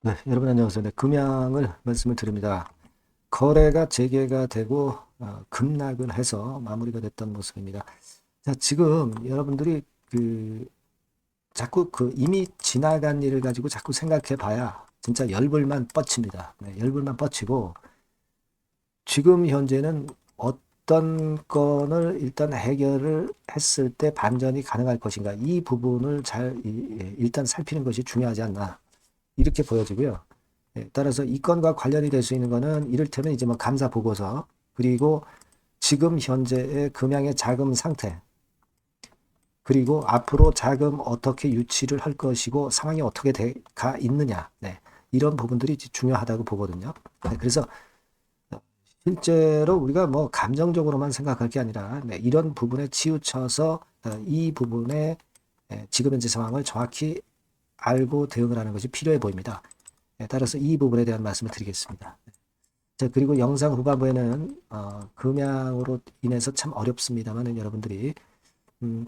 네, 여러분 안녕하세요. 네, 금양을 말씀을 드립니다. 거래가 재개가 되고 급락을 해서 마무리가 됐던 모습입니다. 자, 지금 여러분들이 자꾸 이미 지나간 일을 가지고 자꾸 생각해 봐야 진짜 열불만 뻗칩니다. 네, 열불만 뻗치고 지금 현재는 어떤 건을 일단 해결을 했을 때 반전이 가능할 것인가 이 부분을 일단 살피는 것이 중요하지 않나 이렇게 보여지고요. 따라서 이 건과 관련이 될 수 있는 거는 이를테면 이제 뭐 감사 보고서 그리고 지금 현재의 금양의 자금 상태 그리고 앞으로 자금 어떻게 유치를 할 것이고 상황이 어떻게 가 있느냐 네, 이런 부분들이 중요하다고 보거든요. 네, 그래서 실제로 우리가 뭐 감정적으로만 생각할 게 아니라 네, 이런 부분에 치우쳐서 이 부분에 지금 현재 상황을 정확히 알고 대응을 하는 것이 필요해 보입니다. 따라서 이 부분에 대한 말씀을 드리겠습니다. 자, 그리고 영상 후반부에는 금양으로 인해서 참 어렵습니다만 여러분들이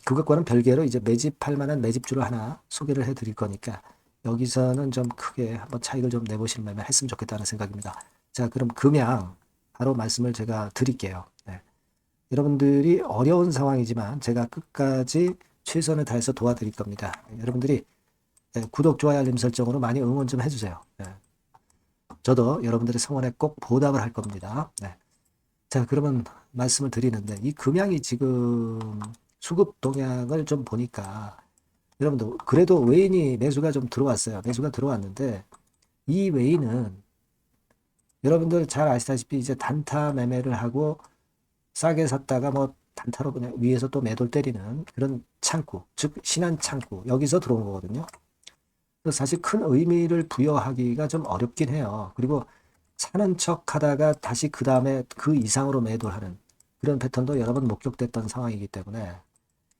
그것과는 별개로 이제 매집할 만한 매집주를 하나 소개를 해드릴 거니까 여기서는 좀 크게 한번 차익을 좀 내보실 만만 했으면 좋겠다는 생각입니다. 자, 그럼 금양 바로 말씀을 제가 드릴게요. 네. 여러분들이 어려운 상황이지만 제가 끝까지 최선을 다해서 도와드릴 겁니다. 여러분들이 구독, 좋아요, 알림 설정으로 많이 응원 좀 해주세요. 네. 저도 여러분들의 성원에 꼭 보답을 할 겁니다. 네. 자, 그러면 말씀을 드리는데 이 금양이 지금 수급 동향을 좀 보니까 여러분들 그래도 외인이 매수가 좀 들어왔어요. 매수가 들어왔는데 이 외인은 여러분들 잘 아시다시피 이제 단타 매매를 하고 싸게 샀다가 뭐 단타로 그냥 위에서 또 매도를 때리는 그런 창구, 즉 신한 창구 여기서 들어온 거거든요. 사실 큰 의미를 부여하기가 좀 어렵긴 해요. 그리고 사는 척 하다가 다시 그 다음에 그 이상으로 매도를 하는 그런 패턴도 여러 번 목격됐던 상황이기 때문에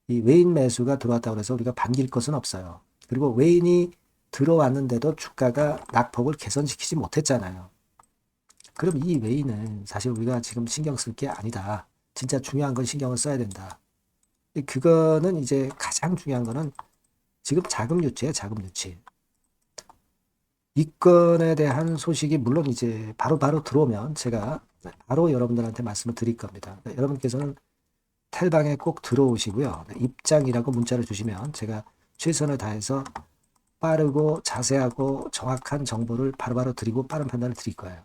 이 외인 매수가 들어왔다고 해서 우리가 반길 것은 없어요. 그리고 외인이 들어왔는데도 주가가 낙폭을 개선시키지 못했잖아요. 그럼 이 외인은 사실 우리가 지금 신경 쓸 게 아니다. 진짜 중요한 건 신경을 써야 된다. 그거는 이제 가장 중요한 거는 지금 자금 유치예요, 자금 유치. 이 건에 대한 소식이 물론 이제 바로 들어오면 제가 바로 여러분들한테 말씀을 드릴 겁니다. 여러분께서는 텔방에 꼭 들어오시고요. 입장이라고 문자를 주시면 제가 최선을 다해서 빠르고 자세하고 정확한 정보를 바로바로 드리고 빠른 판단을 드릴 거예요.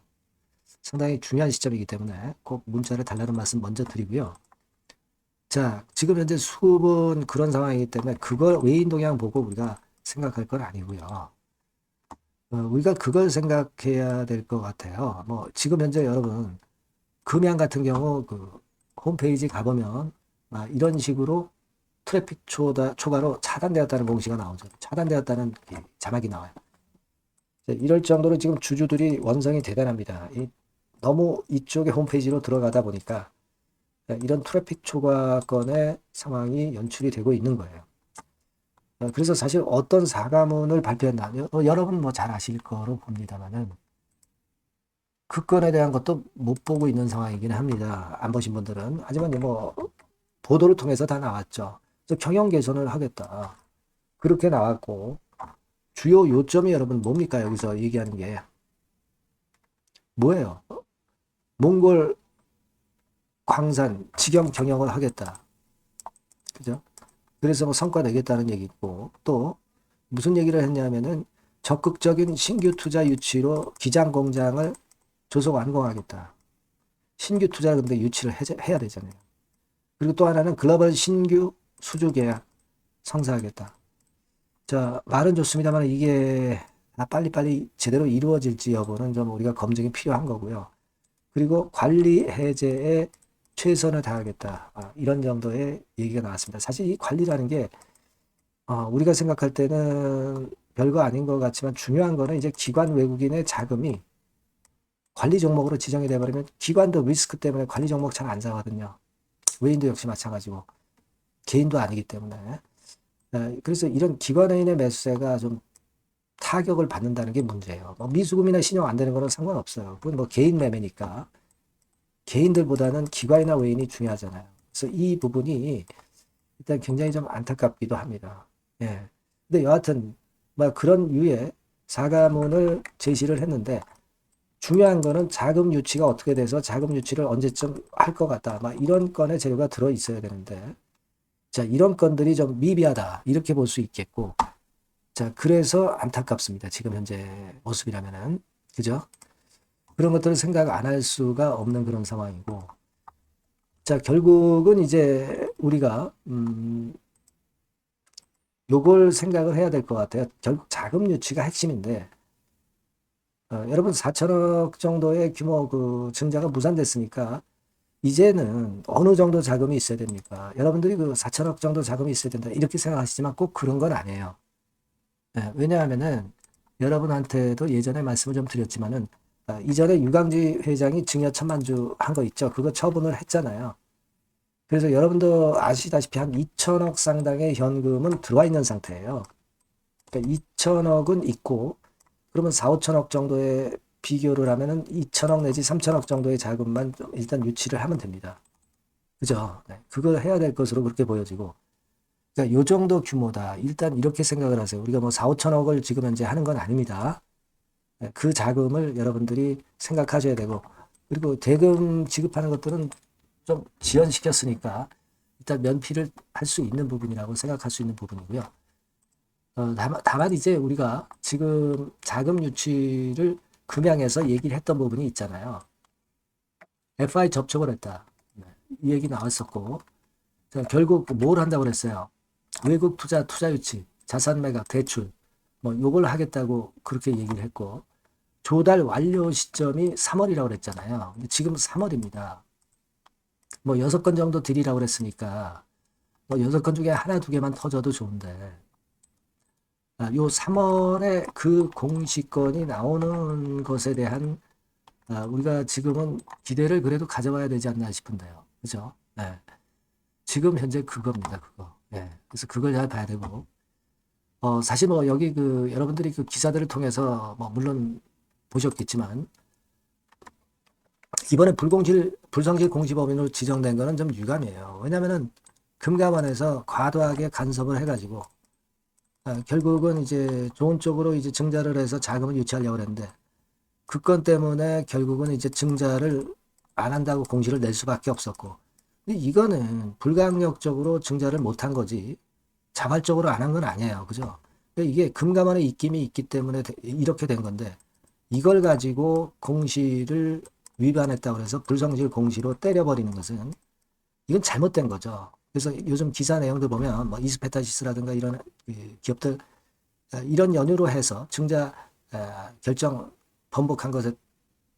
상당히 중요한 시점이기 때문에 꼭 문자를 달라는 말씀 먼저 드리고요. 자, 지금 현재 수급은 그런 상황이기 때문에 그걸 외인 동향 보고 우리가 생각할 건 아니고요. 우리가 그걸 생각해야 될 것 같아요. 뭐 지금 현재 여러분 금양 같은 경우 그 홈페이지 가보면 이런 식으로 트래픽 초과로 차단되었다는 공시가 나오죠. 차단되었다는 자막이 나와요. 이럴 정도로 지금 주주들이 원성이 대단합니다. 너무 이쪽의 홈페이지로 들어가다 보니까 이런 트래픽 초과 건의 상황이 연출이 되고 있는 거예요. 그래서 사실 어떤 사과문을 발표했나 여러분 뭐 잘 아실 거로 봅니다만은 그 건에 대한 것도 못 보고 있는 상황이긴 합니다. 안 보신 분들은. 하지만 뭐 보도를 통해서 다 나왔죠. 그래서 경영 개선을 하겠다. 그렇게 나왔고 주요 요점이 여러분 뭡니까? 여기서 얘기하는 게 뭐예요? 몽골 광산 직영 경영을 하겠다. 그죠? 그래서 뭐 성과 내겠다는 얘기 있고 또 무슨 얘기를 했냐면은 적극적인 신규 투자 유치로 기장 공장을 조속 완공하겠다. 신규 투자를 근데 유치를 해야 되잖아요. 그리고 또 하나는 글로벌 신규 수주 계약 성사하겠다. 자, 말은 좋습니다만 이게 빨리빨리 제대로 이루어질지 여부는 좀 우리가 검증이 필요한 거고요. 그리고 관리 해제에 최선을 다하겠다. 이런 정도의 얘기가 나왔습니다. 사실 이 관리라는 게 우리가 생각할 때는 별거 아닌 것 같지만 중요한 거는 이제 기관 외국인의 자금이 관리 종목으로 지정이 돼버리면 기관도 리스크 때문에 관리 종목 잘 안 사거든요. 외인도 역시 마찬가지고 개인도 아니기 때문에. 그래서 이런 기관인의 매수세가 좀 타격을 받는다는 게 문제예요. 뭐 미수금이나 신용 안 되는 거는 상관없어요. 그건 뭐 개인 매매니까. 개인들보다는 기관이나 외인이 중요하잖아요. 그래서 이 부분이 일단 굉장히 좀 안타깝기도 합니다. 예. 근데 여하튼 뭐 그런 유의 사과문을 제시를 했는데 중요한 거는 자금 유치가 어떻게 돼서 자금 유치를 언제쯤 할 것 같다. 막 이런 건의 재료가 들어 있어야 되는데 자, 이런 건들이 좀 미비하다. 이렇게 볼 수 있겠고 자, 그래서 안타깝습니다. 지금 현재 모습이라면은. 그죠? 그런 것들을 생각 안 할 수가 없는 그런 상황이고 자, 결국은 이제 우리가 요걸 생각을 해야 될 것 같아요. 결국 자금 유치가 핵심인데 여러분 4천억 정도의 규모 그 증자가 무산됐으니까 이제는 어느 정도 자금이 있어야 됩니까? 여러분들이 그 4천억 정도 자금이 있어야 된다 이렇게 생각하시지만 꼭 그런 건 아니에요. 왜냐하면은 여러분한테도 예전에 말씀을 좀 드렸지만은 이전에 유강지 회장이 증여 천만주 한 거 있죠. 그거 처분을 했잖아요. 그래서 여러분도 아시다시피 한 2천억 상당의 현금은 들어와 있는 상태예요. 그러니까 2천억은 있고 그러면 4, 5천억 정도의 비교를 하면은 2천억 내지 3천억 정도의 자금만 좀 일단 유치를 하면 됩니다. 그죠? 네. 그걸 해야 될 것으로 그렇게 보여지고. 그러니까 요 정도 규모다. 일단 이렇게 생각을 하세요. 우리가 뭐 4, 5천억을 지금 현재 하는 건 아닙니다. 네. 그 자금을 여러분들이 생각하셔야 되고. 그리고 대금 지급하는 것들은 좀 지연시켰으니까 일단 면피를 할 수 있는 부분이라고 생각할 수 있는 부분이고요. 다만 이제 우리가 지금 자금 유치를 금양에서 얘기를 했던 부분이 있잖아요. FI 접촉을 했다. 네, 이 얘기 나왔었고 자, 결국 뭘 한다고 그랬어요? 외국 투자 유치, 자산 매각, 대출 뭐 요걸 하겠다고 그렇게 얘기를 했고 조달 완료 시점이 3월이라고 그랬잖아요. 근데 지금 3월입니다. 뭐 6건 정도 드리라고 그랬으니까 뭐 6건 중에 하나, 두 개만 터져도 좋은데 요 3월에 그 공시권이 나오는 것에 대한 우리가 지금은 기대를 그래도 가져봐야 되지 않나 싶은데요. 그죠? 네. 지금 현재 그겁니다. 그거. 네. 그래서 그걸 잘 봐야 되고 사실 뭐 여기 그 여러분들이 그 기사들을 통해서 뭐 물론 보셨겠지만 이번에 불성실 공시법인으로 지정된 거는 좀 유감이에요. 왜냐면은 금감원에서 과도하게 간섭을 해가지고 결국은 이제 좋은 쪽으로 이제 증자를 해서 자금을 유치하려고 했는데 그 건 때문에 결국은 이제 증자를 안 한다고 공시를 낼 수밖에 없었고 근데 이거는 불강력적으로 증자를 못한 거지 자발적으로 안 한 건 아니에요. 그죠? 이게 금감원의 입김이 있기 때문에 이렇게 된 건데 이걸 가지고 공시를 위반했다고 해서 불성실 공시로 때려버리는 것은 이건 잘못된 거죠. 그래서 요즘 기사 내용들 보면 뭐 이스페타시스라든가 이런 기업들 이런 연유로 해서 증자 결정 번복한 것에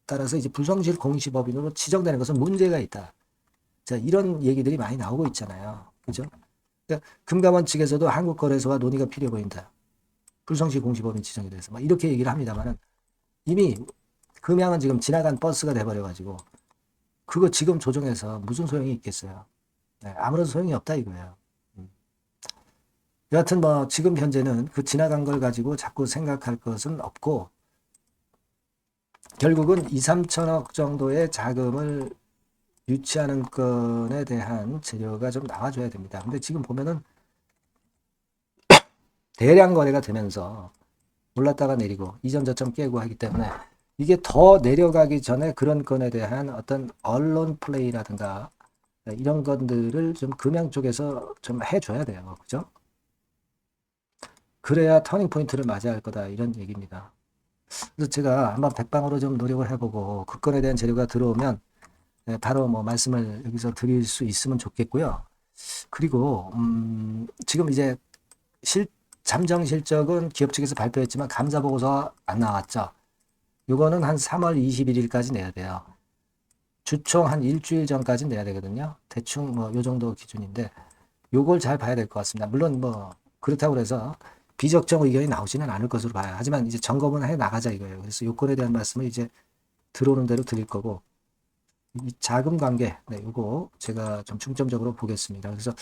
따라서 이제 불성실 공시법인으로 지정되는 것은 문제가 있다. 자, 이런 얘기들이 많이 나오고 있잖아요. 그죠? 그러니까 금감원 측에서도 한국거래소와 논의가 필요해 보인다. 불성실 공시법인 지정에 대해서 막 이렇게 얘기를 합니다만은 이미 금양은 지금 지나간 버스가 돼버려가지고 그거 지금 조정해서 무슨 소용이 있겠어요. 네, 아무런 소용이 없다 이거예요. 여하튼 뭐 지금 현재는 그 지나간 걸 가지고 자꾸 생각할 것은 없고 결국은 2, 3천억 정도의 자금을 유치하는 건에 대한 재료가 좀 나와줘야 됩니다. 근데 지금 보면은 대량 거래가 되면서 올랐다가 내리고 이전 저점 깨고 하기 때문에 이게 더 내려가기 전에 그런 건에 대한 어떤 언론 플레이라든가 이런 것들을 좀 금양 쪽에서 좀 해줘야 돼요. 그죠? 그래야 터닝 포인트를 맞이할 거다 이런 얘기입니다. 그래서 제가 한번 백방으로 좀 노력을 해보고 그 건에 대한 재료가 들어오면 바로 뭐 말씀을 여기서 드릴 수 있으면 좋겠고요. 그리고 지금 이제 잠정 실적은 기업 측에서 발표했지만 감사 보고서 안 나왔죠. 요거는 한 3월 21일까지 내야 돼요. 주총 한 일주일 전까지 내야 되거든요. 대충 뭐 요 정도 기준인데 요걸 잘 봐야 될 것 같습니다. 물론 뭐 그렇다고 해서 비적정 의견이 나오지는 않을 것으로 봐요. 하지만 이제 점검은 해 나가자 이거예요. 그래서 요건에 대한 말씀을 이제 들어오는 대로 드릴 거고 이 자금 관계 요거 제가 좀 중점적으로 보겠습니다. 그래서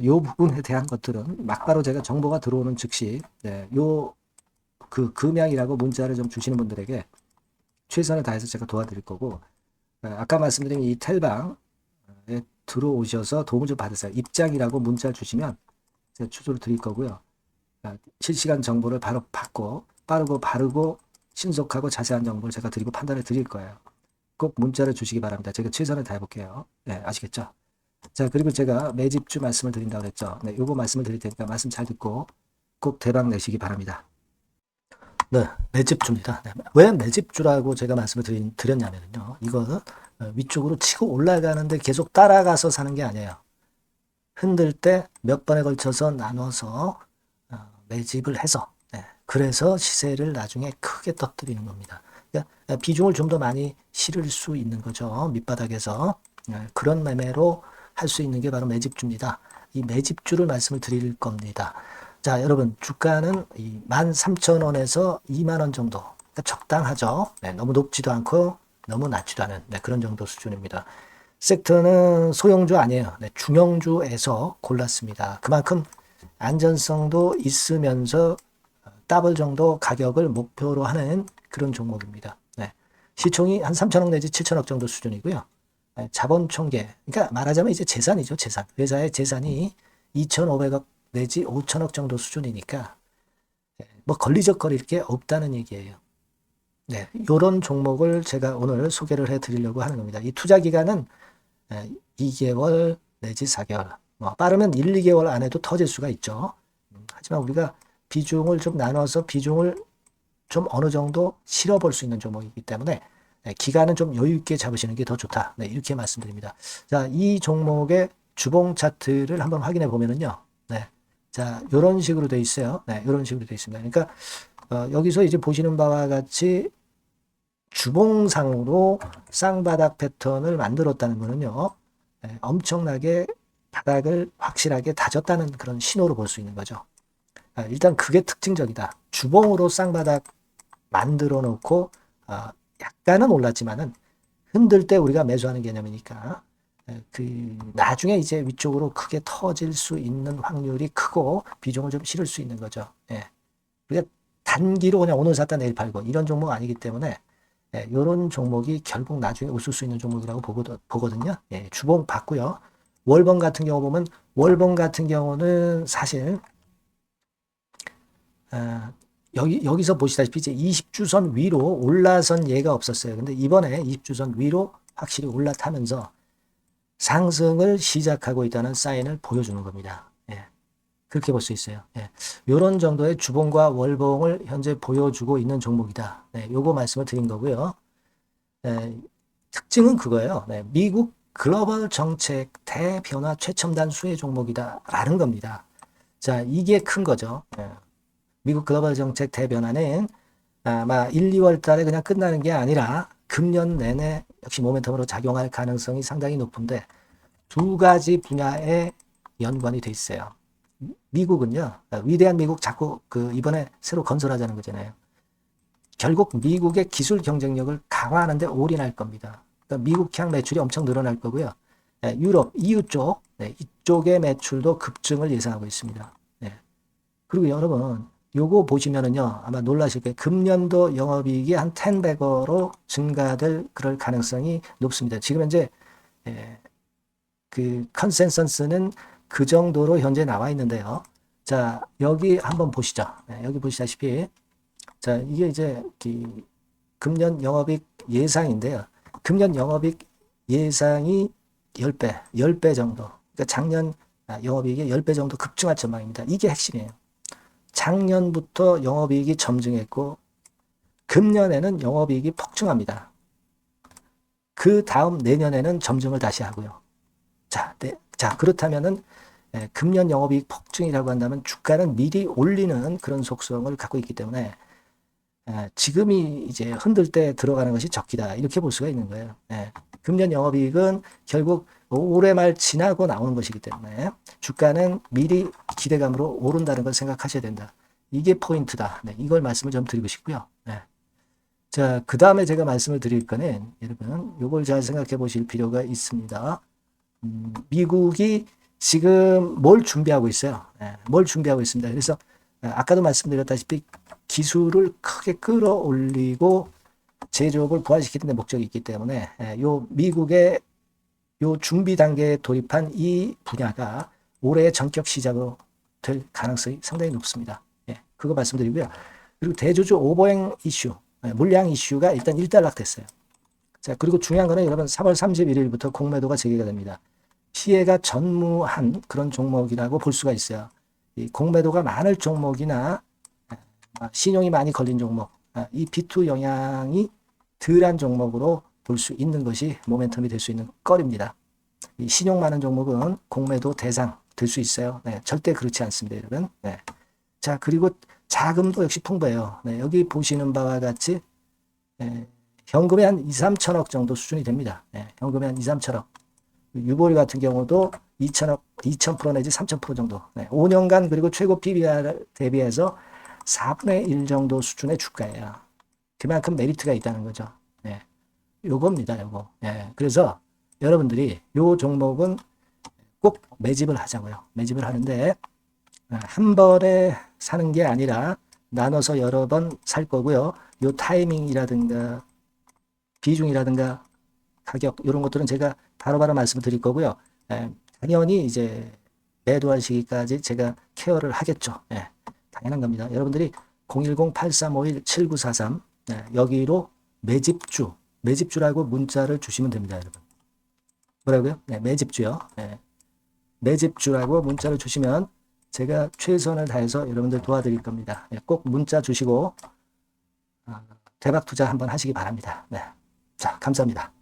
요 부분에 대한 것들은 막바로 제가 정보가 들어오는 즉시 요 그 금양이라고 문자를 좀 주시는 분들에게 최선을 다해서 제가 도와드릴 거고 아까 말씀드린 이 텔방에 들어오셔서 도움을 좀 받으세요. 입장이라고 문자를 주시면 제가 추조를 드릴 거고요. 실시간 정보를 바로 받고 빠르고 바르고 신속하고 자세한 정보를 제가 드리고 판단을 드릴 거예요. 꼭 문자를 주시기 바랍니다. 제가 최선을 다해볼게요. 네, 아시겠죠? 자, 그리고 제가 매집주 말씀을 드린다고 그랬죠. 네, 요거 말씀을 드릴 테니까 말씀 잘 듣고 꼭 대박 내시기 바랍니다. 네, 매집주입니다. 네, 왜 매집주라고 제가 말씀을 드렸냐면요. 이거 위쪽으로 치고 올라가는데 계속 따라가서 사는 게 아니에요. 흔들 때 몇 번에 걸쳐서 나눠서 매집을 해서 그래서 시세를 나중에 크게 터뜨리는 겁니다. 그러니까 비중을 좀 더 많이 실을 수 있는 거죠. 밑바닥에서 그런 매매로 할 수 있는 게 바로 매집주입니다. 이 매집주를 말씀을 드릴 겁니다. 자, 여러분 주가는 13,000원에서 20,000원 정도 그러니까 적당하죠. 너무 높지도 않고 너무 낮지도 않은 그런 정도 수준입니다. 섹터는 소형주 아니에요. 중형주에서 골랐습니다. 그만큼 안전성도 있으면서 더블 정도 가격을 목표로 하는 그런 종목입니다. 시총이 한 3천억 내지 7천억 정도 수준이고요. 자본 총계, 그러니까 말하자면 이제 재산이죠, 재산. 회사의 재산이 2,500억 내지 5천억 정도 수준이니까 뭐 걸리적거릴 게 없다는 얘기예요. 이런 종목을 제가 오늘 소개를 해드리려고 하는 겁니다. 이 투자 기간은 2개월 내지 4개월, 뭐 빠르면 1, 2개월 안에도 터질 수가 있죠. 하지만 우리가 비중을 좀 나눠서 비중을 좀 어느 정도 실어볼 수 있는 종목이기 때문에 기간은 좀 여유 있게 잡으시는 게 더 좋다. 이렇게 말씀드립니다. 자, 이 종목의 주봉 차트를 한번 확인해 보면은요. 자, 이런 식으로 돼 있어요. 이런 식으로 돼 있습니다. 그러니까 여기서 이제 보시는 바와 같이 주봉상으로 쌍바닥 패턴을 만들었다는 거는요. 엄청나게 바닥을 확실하게 다졌다는 그런 신호로 볼 수 있는 거죠. 일단 그게 특징적이다. 주봉으로 쌍바닥 만들어 놓고 약간은 올랐지만은 흔들 때 우리가 매수하는 개념이니까 나중에 이제 위쪽으로 크게 터질 수 있는 확률이 크고 비중을 좀 실을 수 있는 거죠. 우리가 단기로 그냥 오늘 샀다 내일 팔고 이런 종목 아니기 때문에 이런 종목이 결국 나중에 웃을 수 있는 종목이라고 보거든요. 주봉 봤고요. 월봉 같은 경우 보면 월봉 같은 경우는 사실 여기서 보시다시피 이제 20주선 위로 올라선 예가 없었어요. 근데 이번에 20주선 위로 확실히 올라타면서 상승을 시작하고 있다는 사인을 보여주는 겁니다. 그렇게 볼 수 있어요. 이런 정도의 주봉과 월봉을 현재 보여주고 있는 종목이다. 요거 말씀을 드린 거고요. 특징은 그거예요. 미국 글로벌 정책 대변화 최첨단 수혜 종목이다 라는 겁니다. 자, 이게 큰 거죠. 미국 글로벌 정책 대변화는 아마 1, 2월 달에 그냥 끝나는 게 아니라 금년 내내 역시 모멘텀으로 작용할 가능성이 상당히 높은데 두 가지 분야에 연관이 돼 있어요. 미국은요, 위대한 미국 자꾸 이번에 새로 건설하자는 거잖아요. 결국 미국의 기술 경쟁력을 강화하는데 올인할 겁니다. 그러니까 미국향 매출이 엄청 늘어날 거고요. 유럽, EU 쪽, 이쪽의 매출도 급증을 예상하고 있습니다. 그리고 여러분, 요거 보시면은요, 아마 놀라실 거예요. 금년도 영업이익이 한 10배로 증가될 그럴 가능성이 높습니다. 지금 현재 그 컨센서스는 그 정도로 현재 나와 있는데요. 자, 여기 한번 보시죠. 여기 보시다시피 자, 이게 이제 금년 영업이익 예상인데요. 금년 영업이익 예상이 10배 정도. 그러니까 작년 영업이익이 10배 정도 급증할 전망입니다. 이게 핵심이에요. 작년부터 영업이익이 점증했고 금년에는 영업이익이 폭증합니다. 그 다음 내년에는 점증을 다시 하고요. 자, 그렇다면은 금년 영업이익 폭증이라고 한다면 주가는 미리 올리는 그런 속성을 갖고 있기 때문에 지금이 이제 흔들 때 들어가는 것이 적기다 이렇게 볼 수가 있는 거예요. 금년 영업이익은 결국 올해 말 지나고 나오는 것이기 때문에 주가는 미리 기대감으로 오른다는 걸 생각하셔야 된다. 이게 포인트다. 이걸 말씀을 좀 드리고 싶고요. 자, 그 다음에 제가 말씀을 드릴 거는 여러분 이걸 잘 생각해 보실 필요가 있습니다. 미국이 지금 뭘 준비하고 있어요. 뭘 준비하고 있습니다. 그래서 아까도 말씀드렸다시피 기술을 크게 끌어올리고 제조업을 부활시키는 데 목적이 있기 때문에 요 미국의 요 준비 단계에 돌입한 이 분야가 올해 전격 시작으로 될 가능성이 상당히 높습니다. 그거 말씀드리고요. 그리고 대주주 오버행 이슈, 물량 이슈가 일단 일단락됐어요. 자, 그리고 중요한 거는 여러분 3월 31일부터 공매도가 재개가 됩니다. 피해가 전무한 그런 종목이라고 볼 수가 있어요. 이 공매도가 많을 종목이나 신용이 많이 걸린 종목, 이 B2 영향이 덜한 종목으로 볼 수 있는 것이 모멘텀이 될 수 있는 거리입니다. 이 신용 많은 종목은 공매도 대상 될 수 있어요. 네, 절대 그렇지 않습니다, 여러분. 네. 자, 그리고 자금도 역시 풍부해요. 네, 여기 보시는 바와 같이 현금이 한 2, 3천억 정도 수준이 됩니다. 네, 현금이 한 2, 3천억. 유보리 같은 경우도 2천억, 2,000% 내지 3,000% 정도. 네, 5년간 그리고 최고 PBR 대비해서 4분의 1 정도 수준의 주가예요. 그만큼 메리트가 있다는 거죠. 네, 요겁니다, 요거. 네, 그래서 여러분들이 요 종목은 꼭 매집을 하자고요. 매집을 하는데 한 번에 사는 게 아니라 나눠서 여러 번 살 거고요. 요 타이밍이라든가 비중이라든가 가격 이런 것들은 제가 바로바로 말씀을 드릴 거고요. 당연히 이제 매도할 시기까지 제가 케어를 하겠죠. 당연한 겁니다. 여러분들이 010-8351-7943 여기로 매집주라고 문자를 주시면 됩니다, 여러분. 뭐라고요? 매집주요. 매집주라고 문자를 주시면 제가 최선을 다해서 여러분들 도와드릴 겁니다. 꼭 문자 주시고 대박 투자 한번 하시기 바랍니다. 자, 감사합니다.